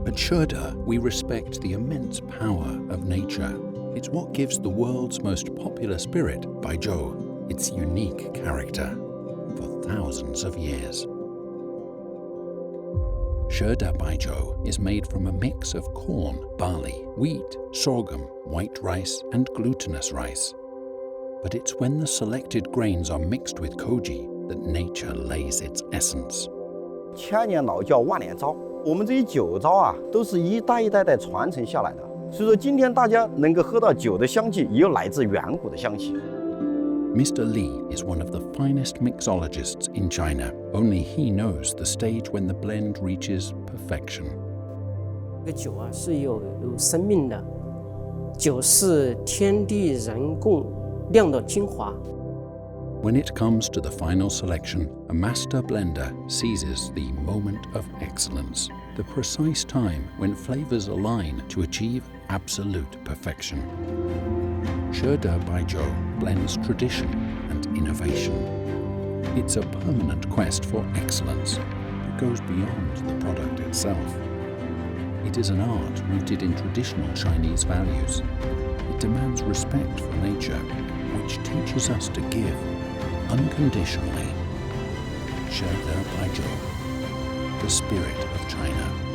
At Shede, we respect the immense power of nature. It's what gives the world's most popular spirit, Baijiu, its unique character for thousands of years. Shede Baijiu is made from a mix of corn, barley, wheat, sorghum, white rice, and glutinous rice. But it's when the selected grains are mixed with koji that nature lays its essence. 千年老窖万年糟，我们这些酒糟啊，都是一代一代代传承下来的。所以说，今天大家能够喝到酒的香气，也有来自远古的香气。Mr. Li is one of the finest mixologists in China. Only he knows the stage when the blend reaches perfection. 这个酒啊是有生命的，酒是天地人共酿的精华。When it comes to the final selection, a master blender seizes the moment of excellence, the precise time when flavors align to achieve absolute perfection. Shede Baijiu blends tradition and innovation. It's a permanent quest for excellence that goes beyond the product itself. It is an art rooted in traditional Chinese values. It demands respect for nature, which teaches us to give unconditionally. Shede Baijiu, the spirit of China.